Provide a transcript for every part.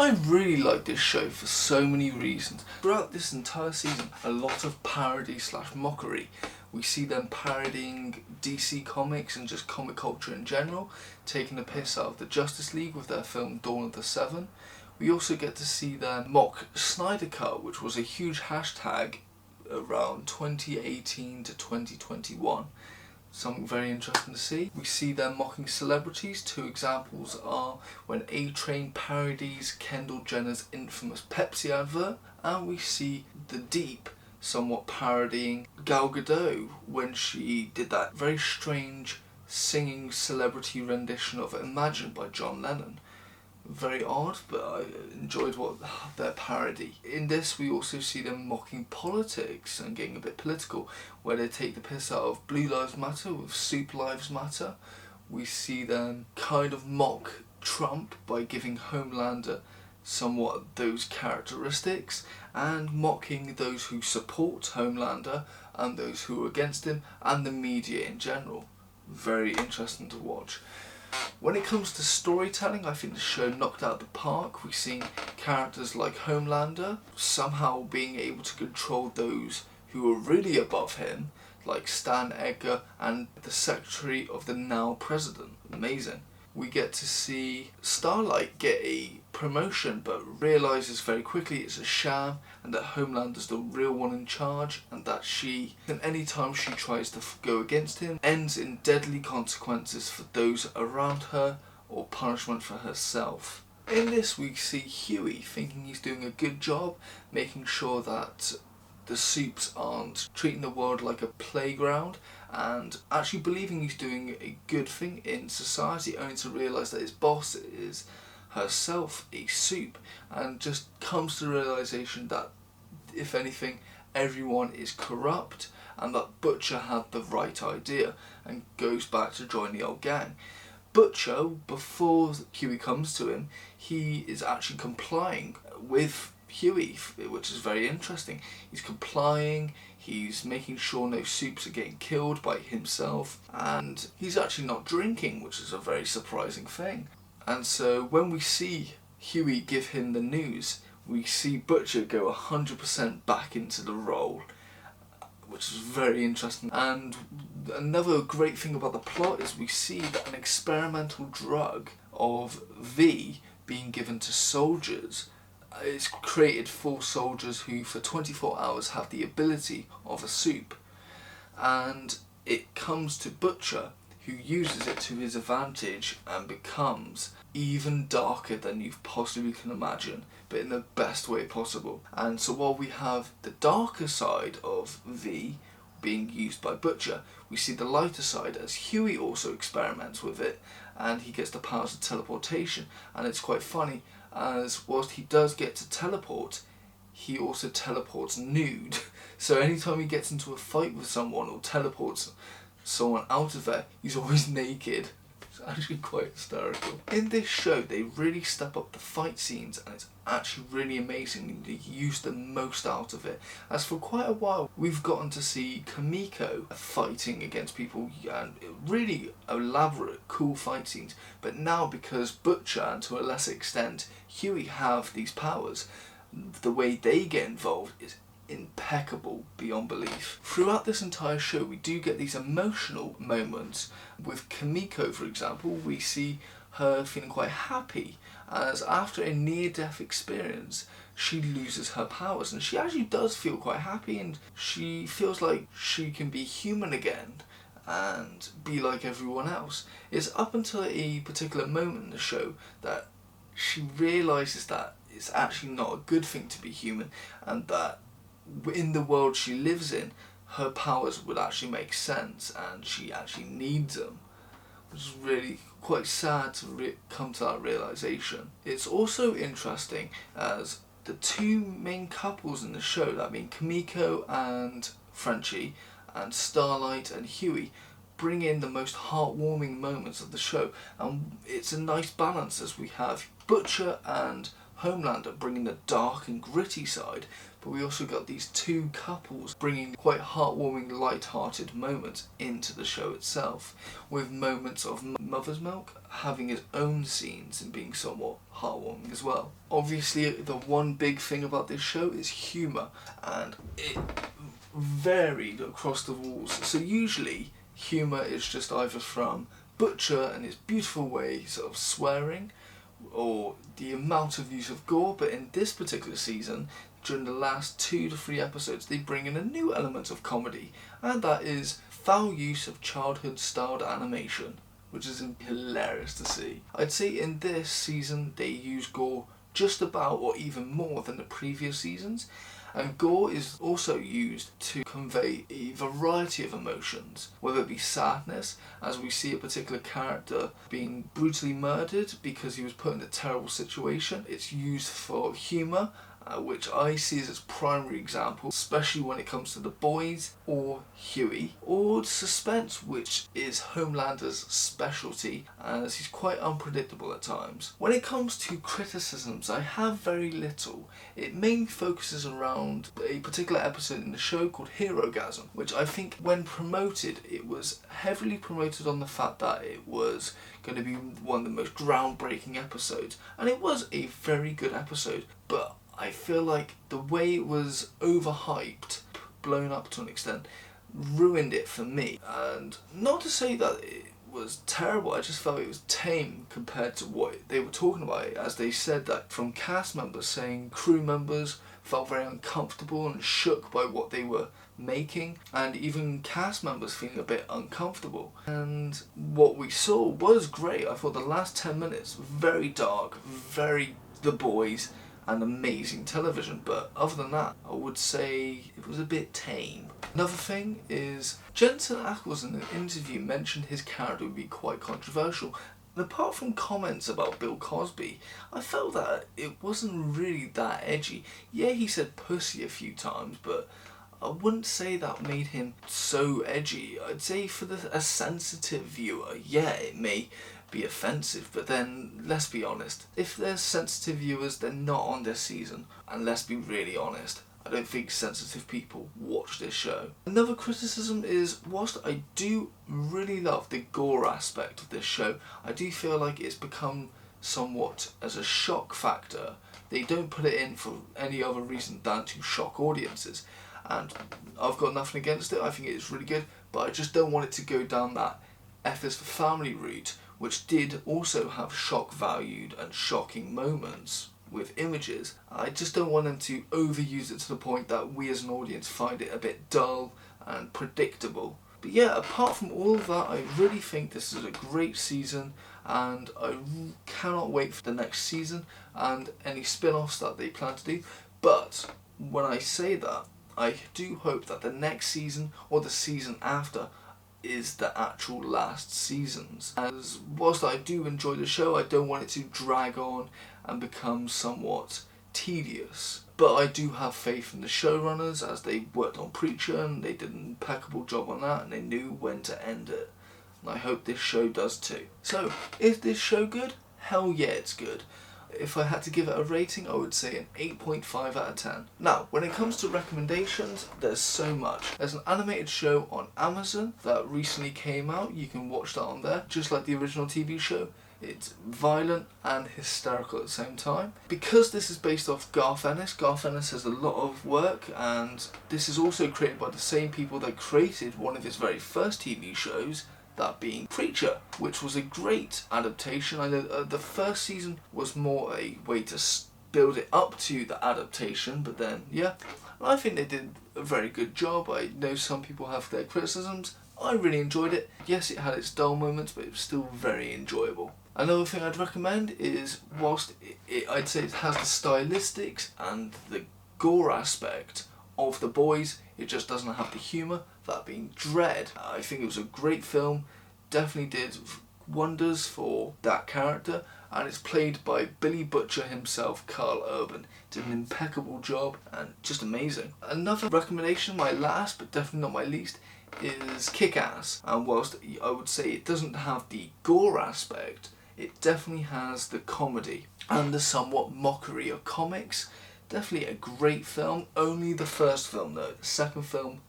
I really like this show for so many reasons. Throughout this entire season, a lot of parody / mockery. We see them parodying DC Comics and just comic culture in general, taking the piss out of the Justice League with their film Dawn of the Seven. We also get to see them mock Snyder Cut, which was a huge hashtag around 2018 to 2021. Something very interesting to see. We see them mocking celebrities. Two examples are when A-Train parodies Kendall Jenner's infamous Pepsi advert, and we see The Deep somewhat parodying Gal Gadot when she did that very strange singing celebrity rendition of Imagine by John Lennon. Very odd, but I enjoyed their parody. In this, we also see them mocking politics and getting a bit political, where they take the piss out of Blue Lives Matter with Soup Lives Matter. We see them kind of mock Trump by giving Homelander somewhat those characteristics, and mocking those who support Homelander and those who are against him, and the media in general. Very interesting to watch. When it comes to storytelling, I think the show knocked out the park. We've seen characters like Homelander somehow being able to control those who are really above him, like Stan Edgar and the secretary of the now president. Amazing. We get to see Starlight get a promotion, but realises very quickly it's a sham, and that Homelander's the real one in charge, and that and any time she tries to go against him, ends in deadly consequences for those around her or punishment for herself. In this, we see Huey thinking he's doing a good job, making sure that the Supes aren't treating the world like a playground, and actually believing he's doing a good thing in society, only to realise that his boss is herself a Supe, and just comes to the realisation that, if anything, everyone is corrupt, and that Butcher had the right idea, and goes back to join the old gang. Butcher, before Huey comes to him, he is actually complying with Huey, which is very interesting. He's complying, he's making sure no Supes are getting killed by himself, and he's actually not drinking, which is a very surprising thing. And so when we see Huey give him the news, we see Butcher go 100% back into the role, which is very interesting. And another great thing about the plot is we see that an experimental drug of V being given to soldiers is created for soldiers who for 24 hours have the ability of a Supe, and it comes to Butcher, who uses it to his advantage and becomes even darker than you possibly can imagine, but in the best way possible. And so while we have the darker side of V being used by Butcher, we see the lighter side as Huey also experiments with it, and he gets the powers of teleportation. And it's quite funny, as whilst he does get to teleport, he also teleports nude. So anytime he gets into a fight with someone or teleports someone out of there, he's always naked. It's actually quite hysterical. In this show, they really step up the fight scenes, and it's actually really amazing. They use the most out of it. As for quite a while, we've gotten to see Kamiko fighting against people, and really elaborate, cool fight scenes. But now, because Butcher and to a lesser extent Huey have these powers, the way they get involved is impeccable beyond belief. Throughout this entire show, we do get these emotional moments. With Kamiko, for example, we see her feeling quite happy, as after a near-death experience, she loses her powers, and she actually does feel quite happy, and she feels like she can be human again and be like everyone else. It's up until a particular moment in the show that she realises that it's actually not a good thing to be human, and that in the world she lives in, her powers would actually make sense, and she actually needs them, which is really quite sad to come to that realisation. It's also interesting as the two main couples in the show, that being Kamiko and Frenchie, and Starlight and Huey, bring in the most heartwarming moments of the show, and it's a nice balance as we have Butcher and Homelander bringing the dark and gritty side, but we also got these two couples bringing quite heartwarming, light-hearted moments into the show itself, with moments of Mother's Milk having its own scenes and being somewhat heartwarming as well. Obviously, the one big thing about this show is humour, and it varied across the walls. So usually, humour is just either from Butcher and his beautiful ways of swearing, or the amount of use of gore, but in this particular season, during the last 2 to 3 episodes, they bring in a new element of comedy, and that is foul use of childhood-styled animation, which is hilarious to see. I'd say in this season, they use gore just about or even more than the previous seasons, and gore is also used to convey a variety of emotions, whether it be sadness, as we see a particular character being brutally murdered because he was put in a terrible situation. It's used for humour, which I see as its primary example, especially when it comes to the boys or Huey, or suspense, which is Homelander's specialty, as he's quite unpredictable at times. When it comes to criticisms, I have very little. It mainly focuses around a particular episode in the show called Herogasm, which I think when promoted, it was heavily promoted on the fact that it was going to be one of the most groundbreaking episodes, and it was a very good episode, but I feel like the way it was overhyped, blown up to an extent, ruined it for me. And not to say that it was terrible, I just felt it was tame compared to what they were talking about, as they said that from cast members saying crew members felt very uncomfortable and shook by what they were making, and even cast members feeling a bit uncomfortable. And what we saw was great. I thought the last 10 minutes were very dark, very The Boys, and amazing television, but other than that, I would say it was a bit tame. Another thing is, Jensen Ackles in an interview mentioned his character would be quite controversial. And apart from comments about Bill Cosby, I felt that it wasn't really that edgy. Yeah, he said pussy a few times, but I wouldn't say that made him so edgy. I'd say for a sensitive viewer, yeah, it may be offensive, but then let's be honest, if there's sensitive viewers, they're not on this season, and let's be really honest, I don't think sensitive people watch this show. Another criticism is, whilst I do really love the gore aspect of this show, I do feel like it's become somewhat as a shock factor. They don't put it in for any other reason than to shock audiences, and I've got nothing against it. I think it's really good, but I just don't want it to go down that F is for family route, which did also have shock valued and shocking moments with images. I just don't want them to overuse it to the point that we as an audience find it a bit dull and predictable. But yeah, apart from all of that, I really think this is a great season, and I cannot wait for the next season and any spin-offs that they plan to do. But when I say that, I do hope that the next season or the season after is the actual last seasons, as whilst I do enjoy the show, I don't want it to drag on and become somewhat tedious. But I do have faith in the showrunners, as they worked on Preacher and they did an impeccable job on that, and they knew when to end it, and I hope this show does too. So, is this show good? Hell yeah, it's good. If I had to give it a rating, I would say an 8.5 out of 10. Now, when it comes to recommendations, there's so much. There's an animated show on Amazon that recently came out. You can watch that on there, just like the original TV show. It's violent and hysterical at the same time. Because this is based off Garth Ennis has a lot of work, and this is also created by the same people that created one of his very first TV shows, that being Preacher, which was a great adaptation. I know the first season was more a way to build it up to the adaptation, but then, yeah, I think they did a very good job. I know some people have their criticisms. I really enjoyed it. Yes, it had its dull moments, but it was still very enjoyable. Another thing I'd recommend is, whilst I'd say it has the stylistics and the gore aspect of The Boys, it just doesn't have the humour, that being Dread. I think it was a great film, definitely did wonders for that character, and it's played by Billy Butcher himself, Carl Urban. Did an impeccable job and just amazing. Another recommendation, my last but definitely not my least, is Kick-Ass, and whilst I would say it doesn't have the gore aspect, it definitely has the comedy and the somewhat mockery of comics. Definitely a great film. Only the first film though. The second film,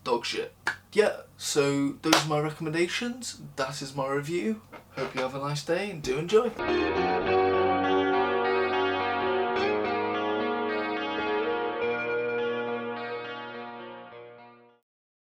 dog shit. Yeah, so those are my recommendations. That is my review. Hope you have a nice day and do enjoy.